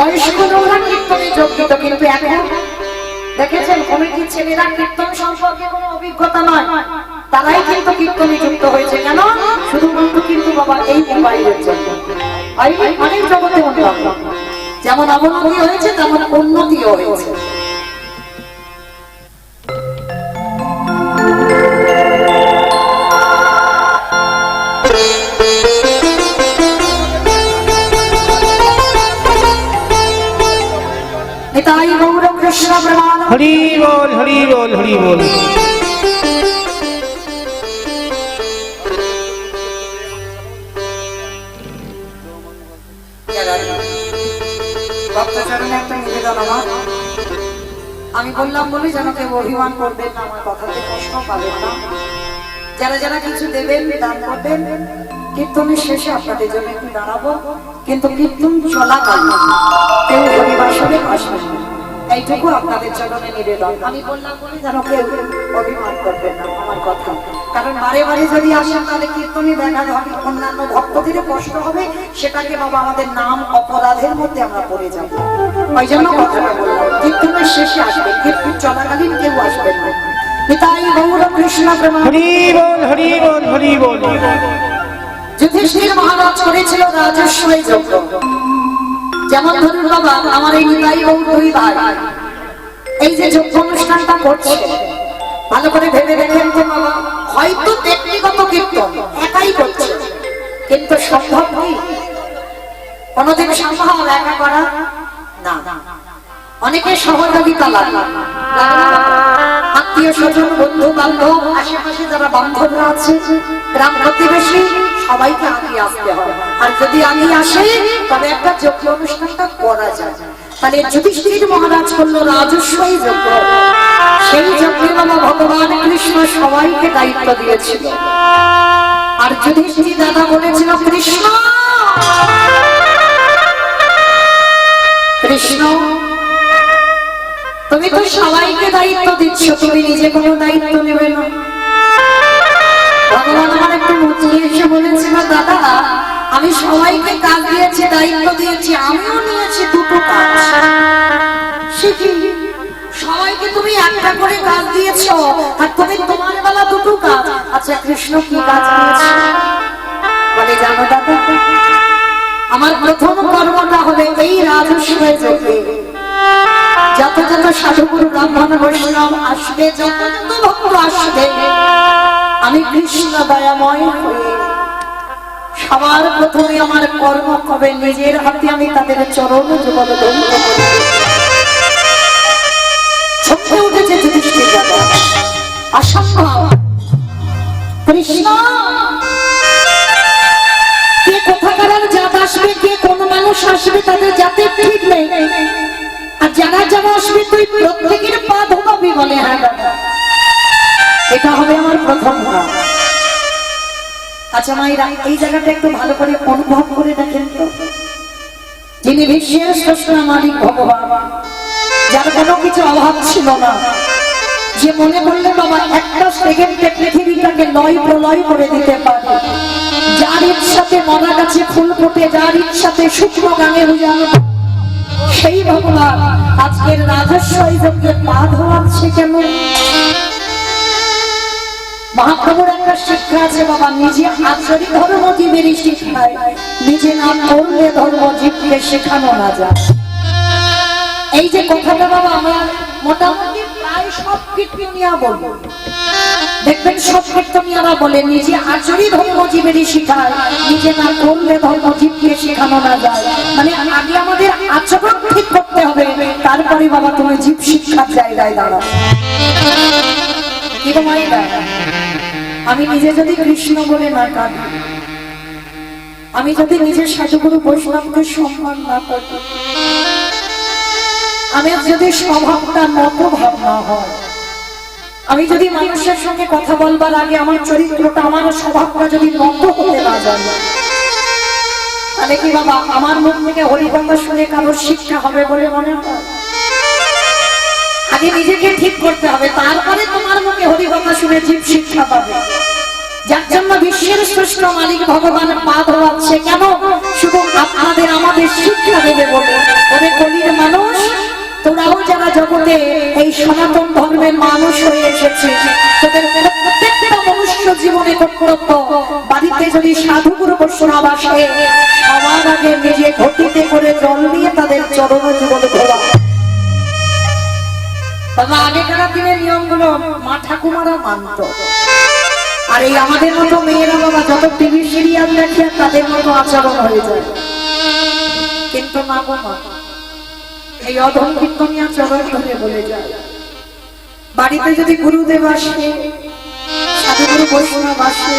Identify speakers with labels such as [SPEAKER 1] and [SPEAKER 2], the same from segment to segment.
[SPEAKER 1] বয়স্ক লোকরা কীর্তনে যোগ দিত, কিন্তু এখন দেখেছেন কমিটির ছেলেরা কীর্তন সম্পর্কে কোনো অভিজ্ঞতা নয়, তারাই কিন্তু কীর্তনে যুক্ত হয়েছে। কেন? শুধুমাত্র কিন্তু বাবা এই মোবাইলের জন্য। অনেক জগতে উন্নত, যেমন অবনতি হয়েছে তেমন উন্নতিও হয়েছে। নিতাই গৌর কৃষ্ণ প্রেমানন্দ।
[SPEAKER 2] হরি বল, হরি বল, হরি বল।
[SPEAKER 1] ভক্তচরণে একটা নিবেদন আমার, আমি বললাম বলে যেন কেউ অভিমান করবেন না, আমার কথাতে কষ্ট পাবেন না। যারা যারা কিছু দেবেন, দান করবেন, কীর্তনের শেষে আপনাদের জন্য একটু দাঁড়াবো, কিন্তু কীর্তন চলাকালীন কেউ হরিবাসনে আসবেন না, এইটুকু আপনাদের চরণে নিবেদন। আমি বললাম বলে যেন কেউ অভিমান করবেন না আমার কথা, কারণ বারে বারে যদি আসেন তাহলে কীর্তনে ব্যাঘাত হবে, অন্যান্য ভক্তদের কষ্ট হবে, সেটাকে বাবা আমাদের নাম অপরাধের মধ্যে আমরা পড়ে যাবো। ওই জন্য কথাটা বললাম, কীর্তনের শেষে আসবেন, কীর্তন চলাকালীন কেউ আসবেন না। নিতাই গৌর কৃষ্ণ প্রেমানন্দ।
[SPEAKER 2] হরি বল, হরি বল, হরি বল।
[SPEAKER 1] যুধিষ্ঠির মহারাজ করেছিল রাজস্বই যজ্ঞ। যেমন ধরুন বাবা, আমার এই নিতাই গৌর দুই ভাই এই যে যজ্ঞ অনুষ্ঠানটা করছে, ভালো করে ভেবে দেখেন তো বাবা, হয়তো ব্যক্তিগত কীর্তন একাই করছে, কিন্তু সম্ভব নেই, কোনদিন সম্ভব একা করা না। অনেকে সহযোগিতা লাগে, আত্মীয় স্বজন, বন্ধু বান্ধব, আশেপাশে যারা বান্ধবরা আছে, গ্রাম প্রতিবেশী, সবাইকে আগে আসতে হবে। আর যদি আগে আসে তবে একটা যজ্ঞ অনুষ্ঠানটা করা যায়। তাহলে যুধিষ্ঠির মহারাজ করলো রাজস্বই যজ্ঞ, সেই যজ্ঞে বাবা ভগবান কৃষ্ণ সবাইকে দায়িত্ব দিয়েছিল। আর যুধিষ্ঠির দাদা বলেছিল, কৃষ্ণ কৃষ্ণ তুমি তো সবাইকে দায়িত্ব দিচ্ছ, তুমি নিজে কোনো দায়িত্ব নেবে না। ভগবান আমার একটু মুচিয়ে এসে বলেছিল, দাদা আমি সবাইকে কাজ দিয়েছি, দায়িত্ব দিয়েছি, আমিও নিয়েছি দুটো কাজ। সে কি, সবাইকে তুমি একটা করে কাজ দিয়েছ আর তুমি তোমার বেলা দুটো কাজ। আচ্ছা কৃষ্ণ কি কাজ দিয়েছে বলে জানো দাদা? আমার প্রথম কর্মটা হলে এই রাজস্বই যজ্ঞে যত যত সাধুগুরু ব্রাহ্মণ বৈষ্ণব আসবে, যত যত ভক্ত আসবে, আমি কৃষ্ণ দয়াময় হয়ে সবার প্রথমে আমার কর্ম হবে নিজের হাতে আমি তাদের চরণ যুগল ধন্য করি। চমকে উঠেছে যুধিষ্ঠির দাদা, অসম্ভব, কৃষ্ণ কে কোথাকার জাত আসবে, কে কোন মানুষ আসবে, তাদের জাতের ঠিক নেই, আর যারা যারা আসবে তুই প্রত্যেকের পা ধোকাবি বলে। হ্যাঁ দাদা, এটা হবে আমার প্রথম কাজ। আচ্ছা মায়েরা, এই জায়গাটা একটু ভালো করে অনুভব করে দেখেন তো, যিনি বিশ্বের স্রষ্টা মালিক ভগবান, যার কোনো কিছু অভাব ছিল না, যে মনে করলে বাবা একটা সেকেন্ডে পৃথিবীটাকে লয় প্রলয় করে দিতে পারে, যার ইচ্ছাতে মরা গাছে ফুল ফোটে, যার ইচ্ছাতে শুকনো গানে উজানো, সেই ভগবান আজকের রাজস্বই যজ্ঞে পা ধোয়াচ্ছে কেন? মহাপ্রভুর একটা শিক্ষা আছে বাবা, নিজে আচরি ধর্ম জীবেরই শিখায়, নিজে না করলে ধর্ম জীবকে শেখানো না যায়। এই যে কথাটা বাবা আমরা মোটামুটি প্রায় সব কীর্তনিয়া বলবো, দেখবেন সব কীর্তনিয়ারা বলে নিজে আচরি ধর্ম জীবেরই শিখায়, নিজে না করলে ধর্ম জীবকে শেখানো না যায়। মানে আগে আমাদের আচরণ ঠিক করতে হবে, তারপরে বাবা তুমি জীব শিক্ষার জায়গায় দাঁড়াও। কি মায়েরা, আমি নিজে যদি কৃষ্ণ বলে না কাঁদি, আমি যদি নিজের সাধুগুরু বৈষ্ণবকে সম্মান না করি, আমি যদি স্বভাবটা নত ভাব না হয়, আমি যদি মানুষের সঙ্গে কথা বলবার আগে আমার চরিত্রটা, আমার স্বভাবটা যদি নত হতে না জানি, তাহলে কি বাবা আমার মুখ থেকে হরিকথা শুনে কারোর শিক্ষা হবে বলে মনে হয়? আগে নিজেকে ঠিক করতে হবে, তারপরে তোমার মুখে হরিকথা শুনে জীব শিক্ষা পাবে। যার জন্য বিশ্বের শ্রেষ্ঠ মালিক ভগবান পা ধোয়াচ্ছে কেন? শুধু আপনাদের আমাদের শিক্ষা দেবে বলে। ওরে কলির মানুষ, তোরাও যারা জগতে এই সনাতন ধর্মের মানুষ হয়ে এসেছে, তোদের প্রত্যেকটা মনুষ্য জীবনে কর্তব্য, বাড়িতে যদি সাধুগুরু বৈষ্ণব আসে সবার আগে নিজে ঘটিতে করে জল নিয়ে তাদের চরণ জীবন ধোয়া। বাবা, আগেকার দিনের নিয়মগুলো মা ঠাকুমারা মানত, আর এই আমাদের মতো মেয়েরা বাবা যত টিভি সিরিয়াল দেখে তাদের মতো আচরণ হয়ে যায়। কিন্তু না গো মা, এই অধম কীর্তনিয়া চরণ ধরে বলে যায়, বাড়িতে যদি গুরুদেব আসে, সাধুগুরু বৈষ্ণব আসে,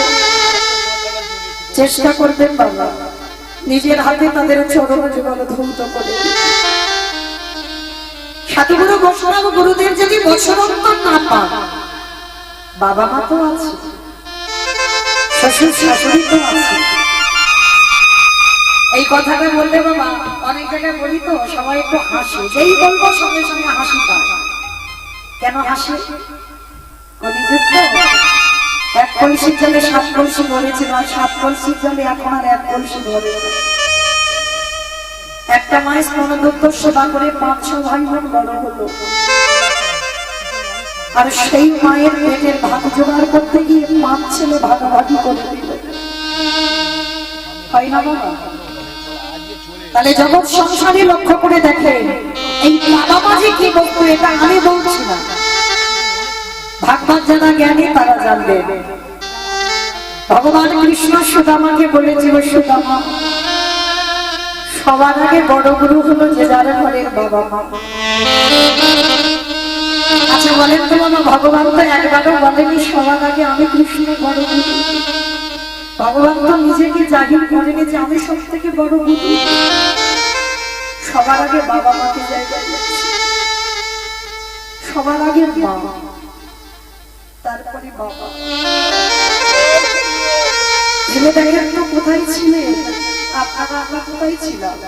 [SPEAKER 1] চেষ্টা করবেন বাবা নিজের হাতে তাদের চরণ যুগল ধৌত করে। সাধুগুরু বৈষ্ণব গুরুদেব যদি বছরন্তর না পান, বাবা মা তো আছে, শ্বশুর শাশুড়ি তো আছে। এই কথাটা বললে বাবা অনেক জায়গায় বলি তো সবাই একটু হাসে, যেই বলবো সঙ্গে সঙ্গে হাসি পায়। কেন হাসে? এক কলসির জলে 7 কলসি ভরেছিল, আর 7 কলসির জলে এখন আর 1 কলসি ভরে। একটা মায়ের স্তনদত্ত সেবা করে 500 ভাই বোন বড় হলো, আর সেই মায়ের পেটের ভাত জোগাড় করতে গিয়ে 5 ছেলে ভাগাভাগি করে দিল। হয় না বাবা? তাহলে জগৎ সংসারে লক্ষ্য করে দেখে এই বাবা মা যে কি বলতো, এটা আমি বলছি না, ভাগবত যারা জ্ঞানী তারা জানবে। ভগবান কৃষ্ণ সুদামাকে বলেছিল, সুদামা সবার আগে বড় গুরু হলো যে যার ঘরের বাবা মা। আচ্ছা বলেন তো বাবা, ভগবান তো একবারও বলেনি সবার আগে আমি কৃষ্ণ বড় গুরু। ভগবান তো নিজেকে জাহির করেনি যে আমি সব থেকে বড় গুরু। সবার আগে বাবা মাকে জায়গা দিয়েছে, সবার আগে মা, তারপরে বাবা। ভেবে দেখেন তো কোথায় ছিলেন আপনারা, আমরা কোথায় ছিলাম?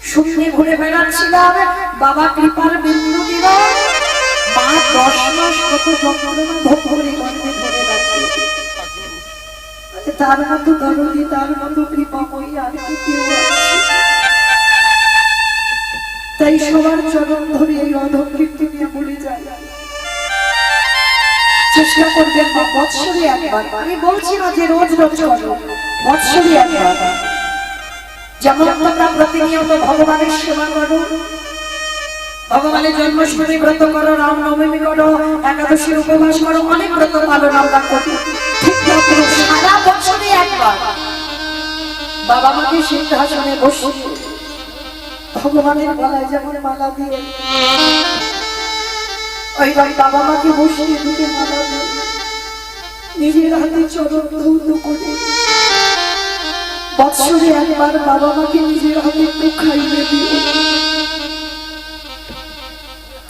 [SPEAKER 1] শূন্যে ঘুরে বেড়াচ্ছিলাম, বাবা কৃপার বিন্দু দিল, মা 10 মাস কত যন্ত্রণা ভোগ করে গর্ভে ধরে রাখলো। তার মতো দরদি, তার মতো কৃপাময়ী আর কি কেউ আছে? তাই সবার চরণ ধরে এই অধম কীর্তনিয়া বলে যায়, চেষ্টা করবেন বা বৎসরে একবার, আমি বলছি না যে রোজ রোজ করো, বৎসরে একবার যেমন তোমরা প্রতিনিয়ত ভগবানের সেবা করো, ভগবানের জন্মাষ্টমী ব্রত করো, রামনবমী করো, একাদশীর উপবাস করো, অনেক ব্রত পালন আমরা করি, ঠিক সারা বছরে একবার বাবা মাকে সিংহাসনে বসিয়ে ভগবানের গলায় যেমন মালা দিয়ে, ওইবার বাবা মাকে বসিয়ে দুটো মালা দিয়ে নিজের হাতে চরণ ধৌত করে বৎসরে একবার বাবা মাকে নিজের হাতে একটু খাইয়ে দিও।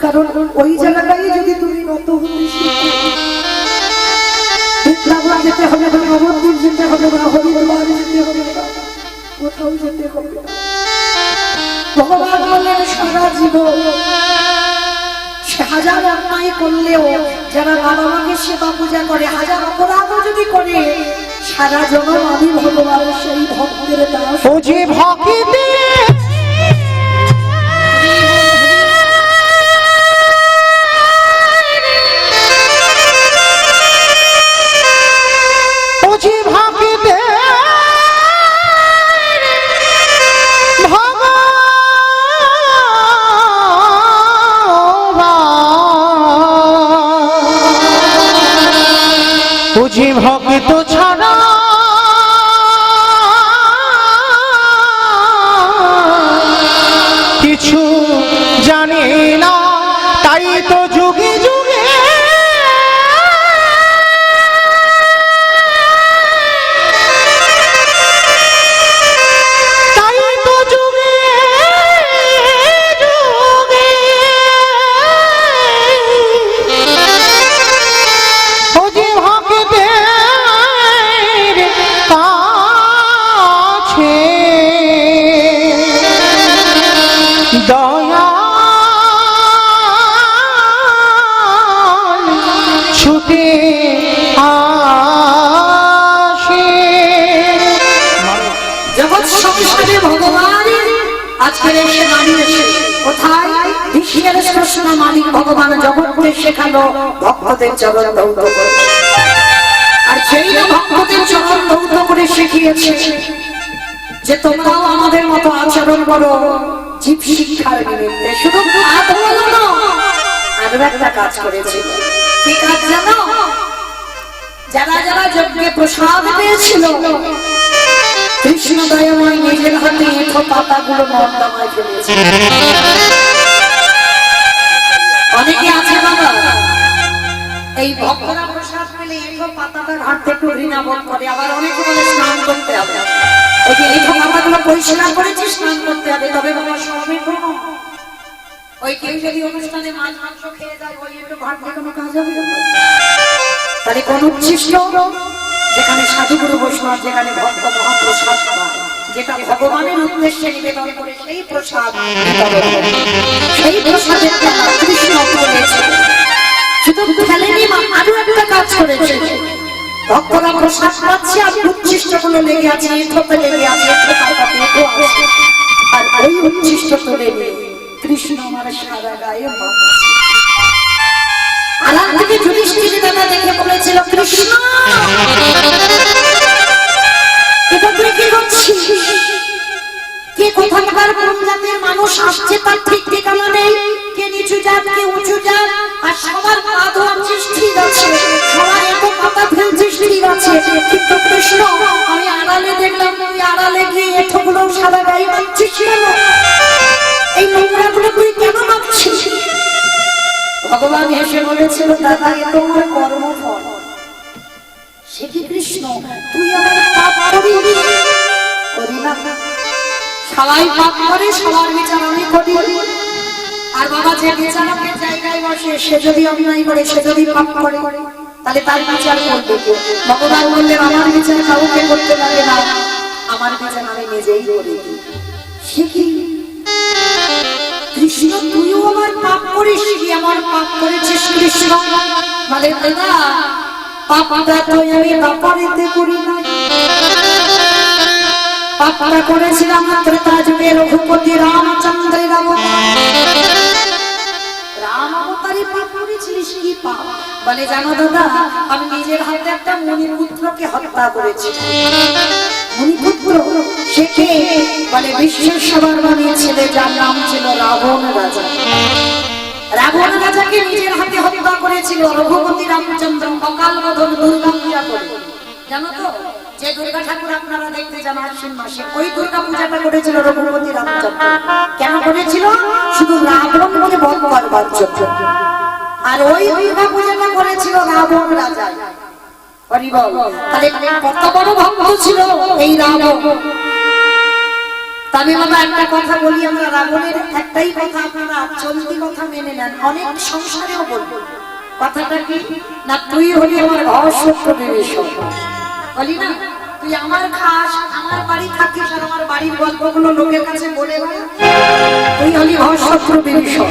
[SPEAKER 1] কারণ ওই জায়গাটাই যদি তুমি নত হতে শিখো, বিপ্লবা যেতে হবে না, নবদ্বীপ যেতে হবে না, হরিদ্বার যেতে হবে না, কোথাও যেতে হবে না। ভগবান বললেন সারা জীবন সে হাজার অন্যায় করলেও যারা বাবা মাকে সেবা পূজা করে, হাজার অপরাধও যদি করে, সারা জন্ম আমি ভগবান সেই ভক্তের দাস। ও যে ভক্তি
[SPEAKER 2] ভক্ত ছাড়া কিছু জানি না, তাই তো যুগে যুগে
[SPEAKER 1] আজকের এসে দাঁড়িয়েছে কোথায়? বিশ্বের স্রষ্টা মালিক ভগবান জগৎকে শেখালো ভক্তদের চরণ ধৌত করে। আর সেই ভক্তদের চরণ ধৌত করে শিখিয়েছে যে তোমরাও আমাদের মতো আচরণ করো জীব শিক্ষার নিমিত্তে। শুধু হাত বলো না, আরো একটা কাজ করেছে। কি কাজ জানো? যারা যারা যজ্ঞে প্রসাদ পেয়েছিল কৃষ্ণ দয়াময় নিজের হাতে এঁঠো পাতাগুলো নর্দমায় ফেলেছে। অনেকে আছে বাবা এই ভক্তরা প্রসাদ পেলে এঁঠো পাতাটা ঘাটতে একটু ঘৃণা বোধ করে, আবার অনেকে বলে স্নান করতে হবে। ওই যে এঁঠো পাতাগুলো পরিষ্কার করেছি স্নান করতে হবে, তবে বাবা সবই কোনো ওই কেউ যদি অনুষ্ঠানে মাছ মাংস খেয়ে যায় ওই একটু ঘাটতে কোনো কাজ হবে না। তাহলে কোন উচ্ছিষ্ট যেখানে সাধুগুরু বৈষ্ণব, যেখানে ভক্ত মহাপ্রসাদ পায়, যেটা ভগবানের উদ্দেশ্যে নিবেদন করে সেই প্রসাদ, সেই প্রসাদের কৃষ্ণ বলেছে। শুধু ফেলেনি, আরো একটা কাজ করেছে। ভক্তরা প্রসাদ পাচ্ছে আর উচ্ছিষ্ট গুলো লেগে আছে, এঁঠোতে লেগে আছে, আর ওই উচ্ছিষ্ট তুলে নিয়ে কৃষ্ণ আমার সারা গায়ে মাখছে। আলাদা থেকে যুধিষ্ঠির দাদা দেখে বলেছিল, কৃষ্ণ এটা তুই কি করছিস? কে কোথাকার কোন জাতের মানুষ আসছে তার ঠিক ঠিকানা নেই, কে নিচু জাত কে উঁচু জাত, আর সবার পা ধোয়াচ্ছিস ঠিক আছে, সবার এত পাতা ফেলছিস ঠিক আছে, কিন্তু কৃষ্ণ আমি আড়ালে দেখলাম তুই আড়ালে গিয়ে এঠোগুলো সারা গায়ে মাখছিস কেন? এই নোংরাগুলো তুই কেন মাখছিস? ভগবান হেসে বলেছিল, দাদা এ তোমার কর্মফল। সে কি কৃষ্ণ তুই আমার পাপ করি না? সবাই পাপ করে, সবার বিচার আমি করি। আর বাবা যে বিচারকের জায়গায় বসে সে যদি অন্যায় করে, সে যদি পাপ করে, তাহলে তার বিচার করবে কে? ভগবান বললেন আমার বিচার কাউকে করতে লাগে না, আমার বিচার আমি নিজেই করি। সে কি কৃষ্ণ তুইও আমার পাপ করিস? কি আমার পাপ করেছিস কৃষ্ণ? মানে দাদা পাপটা তো আমি বাপারিতে করি না, পাপটা করেছিলাম ত্রেতা যুগে রঘুপতি রামচন্দ্রের অবতার। রাম অবতারে পাপ করেছিলিস? কি পাপ? বলে জানো দাদা আমি নিজের হাতে একটা মণিপুত্রকে হত্যা করেছি। মণিপুত্র সে কে? বলে বিশ্বের সবার বানিয়েছিল, যার নাম ছিল রাবণ রাজা। রাবণ রাজাকে নিজের হাতে হত্যা করেছিল রঘুপতি রামচন্দ্র অকাল বোধন দুর্গা পূজা করে। জানো তো যে দুর্গা ঠাকুর আপনারা দেখতে যান আশ্বিন মাসে, ওই দুর্গা পূজাটা করেছিল রঘুপতি রামচন্দ্র। কেন করেছিল? শুধু রাবণকে বধ করবার জন্য। আর ওই দুর্গা পূজাটা করেছিল রাবণ রাজা। তাহলে কত বড় ভক্ত ছিল এই রাবণ। তবে বাবা একটা কথা বলি, আমরা রাবণের একটাই কথা আপনারা চলতি কথা মেনে নেন, অনেক সংসারেও বলবো। কথাটা কি না, তুই হলি আমার অসত্য বিভীষণ। বলি না তুই আমার খাস, আমার বাড়ি থাকিস, আর আমার বাড়ির গল্পগুলো লোকের কাছে বলে বলে তুই হলি অসত্য বিভীষণ।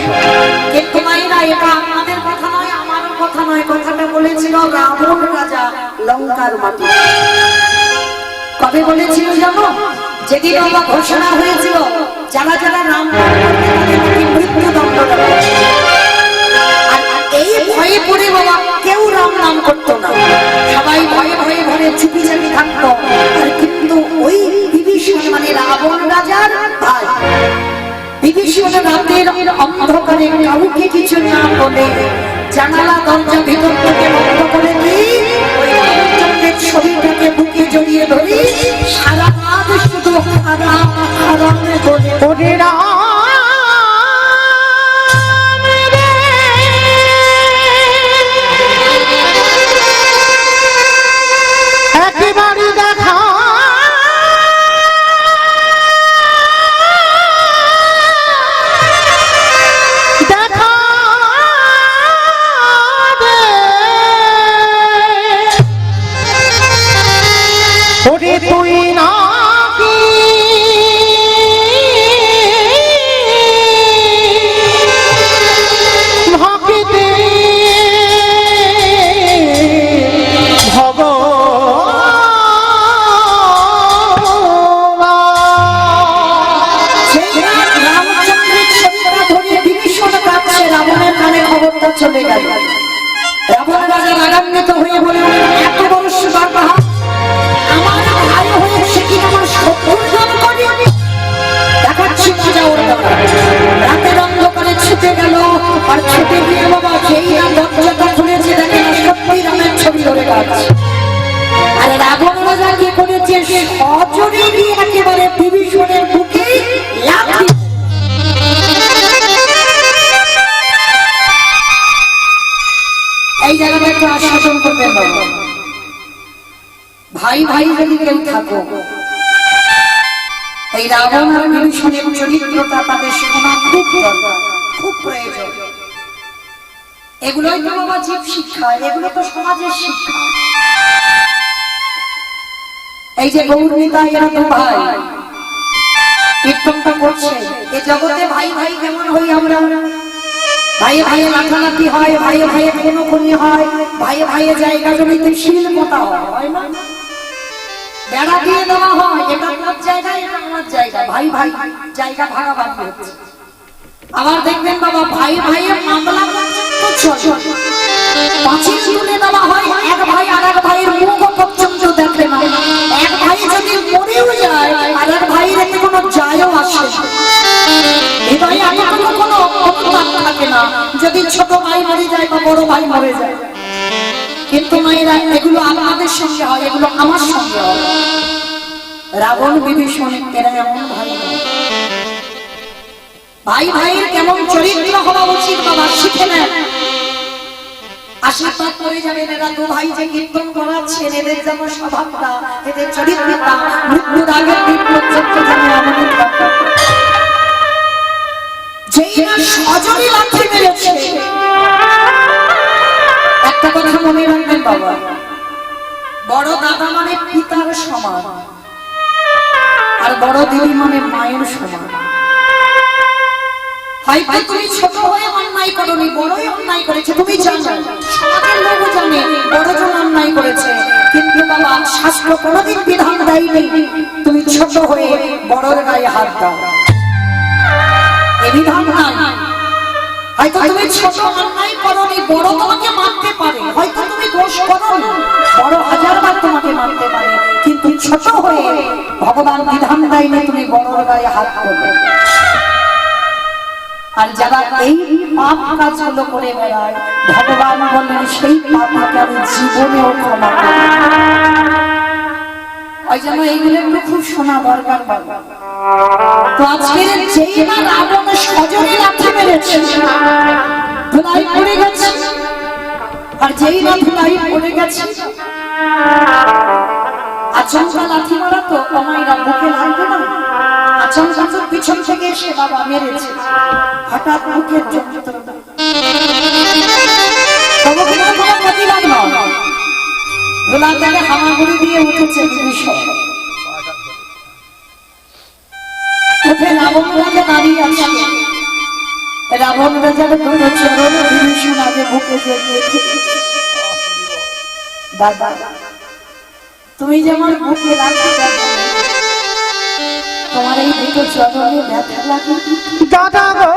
[SPEAKER 1] কিন্তু মাইরা এটা আপনাদের কথা নয়, আমারও কথা নয়, কথাটা বলেছিল রাবণ রাজা লঙ্কার মাটি। কবে বলেছিল জানো? যেদিন বাবা ঘোষণা হয়েছিল যারা যারা নাম মৃত্যুদণ্ড দেওয়া। আর এই ভয়ে পড়ে বাবা কেউ রাম নাম করতো না, সবাই ভয়ে ভয়ে ভয়ে চুপি চাপি থাকতো। আর কিন্তু ওই বিভীষণ মানে রাবণ রাজার ভাই বিভীষণ রাতের অন্ধকারে কাউকে কিছু না বলে জানালা দরজা ভিতর থেকে বন্ধ করে দিয়ে ওই রামচন্দ্রের ছবিটাকে বুকে জড়িয়ে ধরি সারা রাত শুধু আরাম আরাম করে
[SPEAKER 2] একেবারে দেখা ওরে তুই নাকি ভক্তি ভগবান
[SPEAKER 1] একেবারে বিভীষণের বুকে লাথি। এই জায়গাটা একটু আস্বাদন করবেন বাবা। ভাই ভাই যদি কেউ থাকো, এই রাবণ আর বিভীষণের চরিত্রটা তাদের শোনা খুব দরকার, খুব প্রয়োজন। এগুলোই তো বাবা জীব শিক্ষা, এগুলো তো সমাজের শিক্ষা। এই যে গৌরমিতা, এরা তো ভাই, কীর্তনটা করছে। এ জগতে ভাই ভাই কেমন হই আমরা? ভাইয়ে ভাইয়ে লাঠালাঠি হয়, ভাইয়ে ভাইয়ে খুনোখুনি হয়, ভাইয়ে ভাইয়ে জায়গা জমিতে শিল পোতা হয় না? বেড়া দিয়ে দেওয়া হয়, এটা তোমার জায়গা, এটা আমার জায়গা, ভাই ভাই জায়গা ভাগাভাগি হচ্ছে। আবার দেখবেন বাবা, ভাই ভাইয়ের মামলা পর্যন্ত চলে, পাঁচিল তুলে দেওয়া হয়, এক ভাই আর এক ভাইয়ের মুখ পর্যন্ত দেখে না। এক ভাই যদি মরেও যায়, আর এক ভাইয়ের এতে কোনো যায়ও আসে না। হৃদয়ে এতটুকু কোনো অনুতাপ থাকে না যদি ছোট ভাই মরে যায় বা বড় ভাই মরে যায়। কিন্তু মায়েরা, এগুলো আমাদের সঙ্গে হয়, এগুলো আমার সঙ্গে হয়। রাবণ বিভীষণ এরা এমন ভাই নয়। ভাই ভাইয়ের কেমন চরিত্র হওয়া উচিত বাবা শিখে নেন। আশীর্বাদ করে যাবেন। এরা দু ভাই যে কীর্তন করাচ্ছেন, এদের যেমন স্বভাবটা, এদের চরিত্রটা মৃত্যুর আগের দিন পর্যন্ত যেন আমাদের দরকার। যেই না সজনী লাথি মেরেছে, একটা কথা মনে রাখবেন বাবা, বড় দাদা মানে পিতার সমান, আর বড় দিদি মানে মায়ের সমান। হয়তো তুমি ছোট হয়ে অন্যায় করোনি, বড়ই অন্যায় করেছে, তুমি জানো, সমাজের লোকও জানে বড়জন অন্যায় করেছে। কিন্তু বাবা, শাস্ত্র কোনোদিন বিধান দেয়নি তুমি ছোট হয়ে বড়র গায়ে হাত দাও, এ বিধান নাই। হয়তো তুমি ছোট অন্যায় করোনি, বড় তোমাকে মারতে পারে, হয়তো তুমি দোষ করোনি, বড় হাজারবার তোমাকে মারতে পারে, কিন্তু ছোট হয়ে ভগবান বিধান দেয়নি তুমি বড়র গায়ে হাত করবে। আর যারা এই পাপ কাজগুলো করে বেড়ায়, ভগবান বলেন সেই পাপকে আমি জীবনেও ক্ষমা করি। ওই জন্য এইগুলো একটু খুব শোনা দরকার বাবা। তো আজকের যেই না রাবণ সজনে লাথি মেরেছে, ধুলাই পড়ে গেছে, আর যেই না ধুলাই পড়ে গেছে, আচমকা লাথি মারা তো আমায়রা বুকে লাগবে না, আচমকা তো পিছন থেকে এসে বাবা মেরেছে, হঠাৎ বুকের যন্ত্রণা, তবে কোনো প্রতিবাদ নয়, ধুলা তাকে হামাগুড়ি দিয়ে উঠেছে বিভীষণ। উঠে রাবণ রাজা দাঁড়িয়ে আছে, রাবণ রাজার দুটো চরণ বিভীষণ আগে বুকে জড়িয়ে ধরেছে। দাদা, তুমি যেমন বুকে রাখো, তোমার এই দুটো চরণে ব্যথা লাগে
[SPEAKER 2] দাদা গো।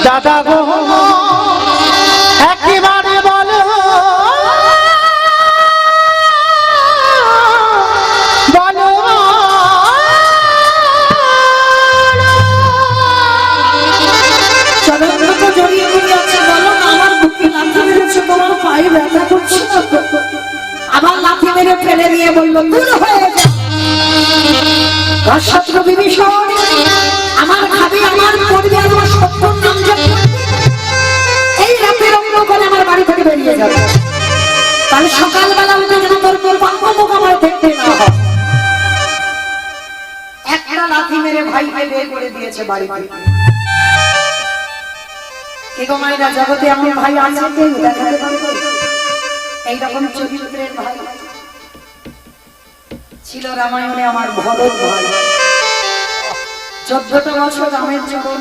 [SPEAKER 2] দাদা গো, একেবারে বলো বলো,
[SPEAKER 1] চরণ তো জড়িয়ে ধরে আছে, বলো না আমার বুকে লাথি মেরেছে, তোমার পায়ে ব্যথা করছে না? আবার লাথি মেরে ফেলে দিয়ে বললো, দূর হয়ে যা ঘরশত্রু বিভীষণ, আমার খাবে, আমার পড়বে, আমার সত্যর নাম জপ, এই রাতের অন্ধকারে আমার বাড়ি থেকে বেরিয়ে যাবে, কাল সকালবেলা উঠে যেন তোর মুখ আমার দেখতে না হয়। একটা লাথি মেরে ভাইকে বের করে দিয়েছে বাড়ি থেকে। কি গো মায়েরা, জগতে এমন ভাই আছে কেউ দেখাতে পারবে? এইরকম চরিত্রের ভাই ছিল রামায়ণে আমার ভরত ভাই। 14টা বছর রামের জীবন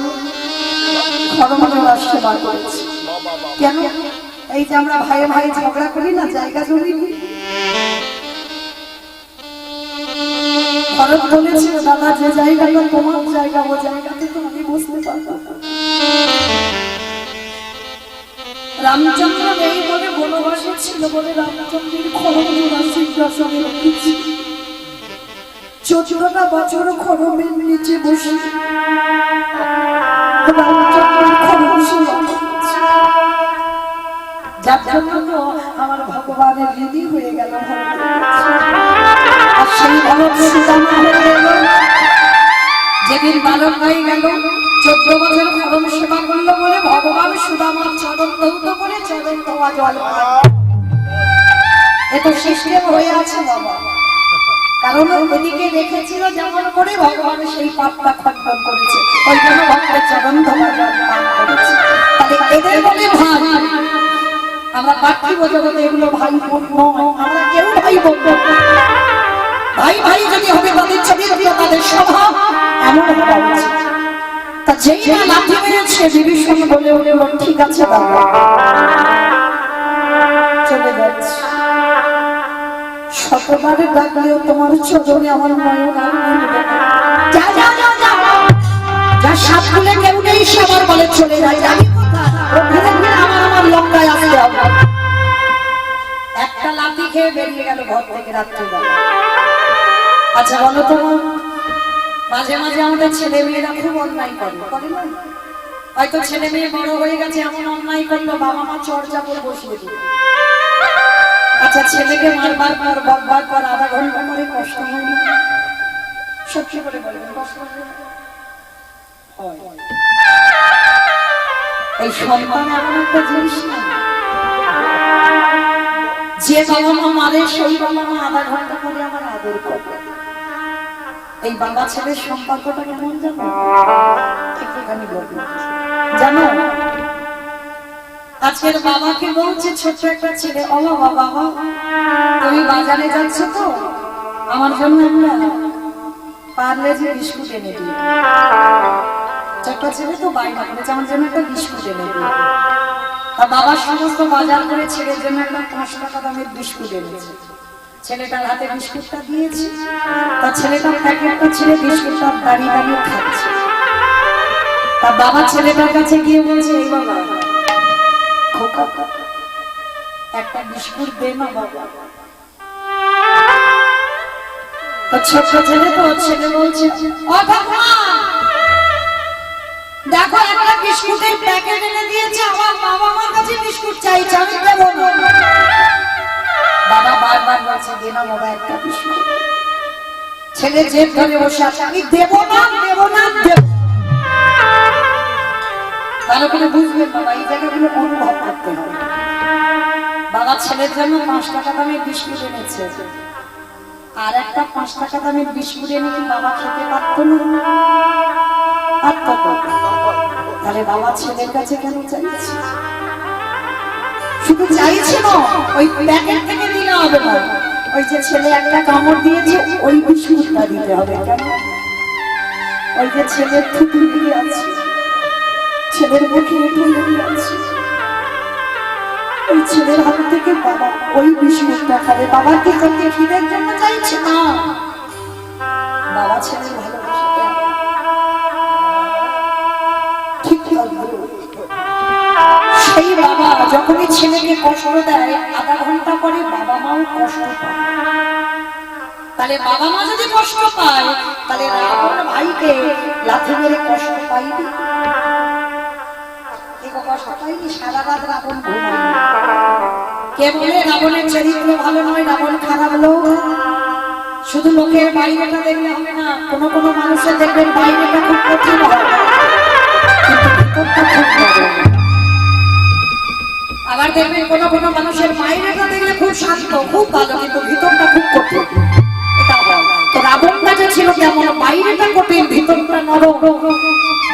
[SPEAKER 1] খরমরার সেবা করেছে। কেন? এই যে আমরা ভাই ভাই ঝগড়া করি না, জায়গা জমি শরৎ বলেছিল দাদা যে জায়গাটা তোমার জায়গা ও জায়গাতে তো আমি বসতে পারবো না। রামচন্দ্র নেই বলে বনবাসে ছিল বলে রামচন্দ্রের খড়মজোড়া সিংহাসনে রেখেছি। 14টা বছর খড়মের নিচে বসে রামচন্দ্রের খড়ম সেবা করেছি। যার জন্য তো আমার ভগবানের হৃদয় হয়ে গেল। আর সেই ভরত সুদামা হয়ে গেল। যেদিন বালক হয়ে গেল 14 বছর খড়ম সেবা করলো বলে ভগবান সুদামার চরণ ধৌত করে চরণ ধোয়া জল এত সিস্টেম হয়ে আছে বাবা। কারণ ওদিকে রেখেছিল যেমন করে ভগবান সেই পাপটা খণ্ডন করেছে, ওই জন্য ভক্তের চরণ ধোয়া জল পান করেছে। তাহলে এদের বলে ভাই, আমরা পার্থিব জগতে এগুলো ভাই বোন নয়, আমরা কেউ ভাই বোন নয়। ভাই ভাই যদি হবে তাদের চরিত্র তাদের স্বভাব এমন হওয়া উচিত। তা যেই না লাঠি মেরেছে বিভীষণ বলে উঠল ঠিক আছে বাবা চলে যাচ্ছে। শতবার ডাকলেও তোমার চরণে আমার নয়ন আর মিলবে না। যা যা যা যা যা সাপ খুলে কেউ নেই সবার বলে চলে যায়। জানি কোথায় আমার লঙ্কায় আসতে হবে। একটা লাঠি খেয়ে বেরিয়ে গেল ঘর থেকে রাত্রিবেলা। আচ্ছা বলো তো, মাঝে মাঝে আমাদের ছেলে মেয়েরা খুব অন্যায় করে না? হয়তো ছেলে মেয়ে বড় হয়ে গেছে এমন অন্যায় করলো বাবা মা চর্চা করে বসিয়ে দিল। আচ্ছা ছেলেকে মারবার পর বকবার পর আধা ঘন্টা পরে কষ্ট হয় না? সত্যি করে বলবেন কষ্ট হয়? এই সন্তান এমন একটা জিনিস না, যে বাবা মা মারে সেই বাবা মা আধা ঘন্টা পরে আমার আদর করে। এই বাবা ছেলের সম্পর্কটা কেমন জানো? একটুখানি বলবো জানো, আজকের বাবাকে বলছে ছোট্ট একটা ছেলে, ও বাবা বাবা তুমি বাজারে যাচ্ছ তো আমার জন্য একটা পার্লেজি বিস্কুট এনে দিও। ছোট্ট ছেলে তো বাইরে করেছে আমার জন্য একটা বিস্কুট এনে দিও। আর বাবা সমস্ত বাজার করে ছেলের জন্য একটা 5 টাকা দামের বিস্কুট এনেছে। ছেলেটার হাতে বিস্কুটটা দিয়েছি, তার ছেলেটার প্যাকেটটা ছেড়ে বিস্কুটটা দাঁড়িয়ে দাঁড়িয়ে খাচ্ছে। তার বাবা ছেলেটার কাছে গিয়ে বলছে এই বাবা খোকা একটা বিস্কুট দে না বাবা। ছোট্ট ছেলে তো ছেলে বলছে ও ঠাকুমা দেখো একটা বিস্কুটের প্যাকেট এনে দিয়েছে, আমার বাবা মার কাছে বিস্কুট চাইছে আমি দেবো না। বাবা বারবার বলছে দে না বাবা একটা বিস্কুট। ছেলে জেদ ধরে বসে আছে আমি দেবো না দেবো না দেবো। ভালো করে বুঝবেন বাবা, এই জায়গাগুলো অনুভব করতে হবে। বাবা ছেলের জন্য 5 টাকা দামের বিস্কুট এনেছে, আর একটা 5 টাকা দামের বিস্কুট এনে কি বাবা খেতে পারতো না? পারতো তো। তাহলে বাবা ছেলের কাছে কেন চাইছে? শুধু চাইছে না, ওই প্যাকেট থেকে দিলে হবে না, ওই যে ছেলে একটা কামড় দিয়েছে ওই বিস্কুটটা দিতে হবে। কেন? ওই যে ছেলের থুতু দিয়ে আছে, ছেলের মুখে উঠে আছে, ওই ছেলের হাত থেকে বাবা ওই বিস্কুটটা খাবে। বাবা কি করতে খিদের জন্য চাইছে না, বাবা ছেলের ভালোবাসা। ঠিক সেই বাবা যখনই ছেলেকে কষ্ট দেয় আধা ঘন্টা পরে বাবা মাও কষ্ট পায়। তাহলে বাবা মা যদি কষ্ট পায় তাহলে রাবণ ভাইকে লাথি মেরে কষ্ট পাইনি? কষ্ট পাইনি? সারা রাত রাবণ ঘুমায়নি। কে বলে রাবণের চরিত্র ভালো নয়, রাবণ খারাপ লোক? শুধু লোকের বাইরেটা দেখলে হবে না, কোনো কোনো মানুষের দেখবেন বাইরেটা খুব কঠিন হয় কিন্তু ভিতরটা খুব ভালো। আবার দেখবেন কোনো কোনো মানুষের বাইরেটা দেখলে খুব শান্ত খুব ভালো কিন্তু ভিতরটা খুব কঠিন। এটা হয়। তো রাবণটা যে ছিল কেমন, বাইরেটা কঠিন ভিতরটা নরম।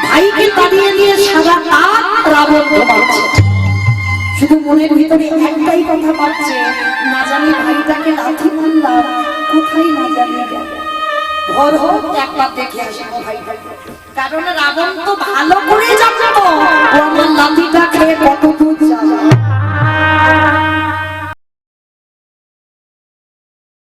[SPEAKER 1] ভাইকে তাড়িয়ে দিয়ে সারা রাত রাবণ ঘুমাচ্ছে, শুধু মনের ভিতরে একটাই কথা পাচ্ছে, না জানি ভাইটাকে লাথি মারলাম কোথায় না জানি গেল, ভোর হোক একবার দেখে আসবো ভাইটাকে। কারণ রাবণ তো ভালো করে জানে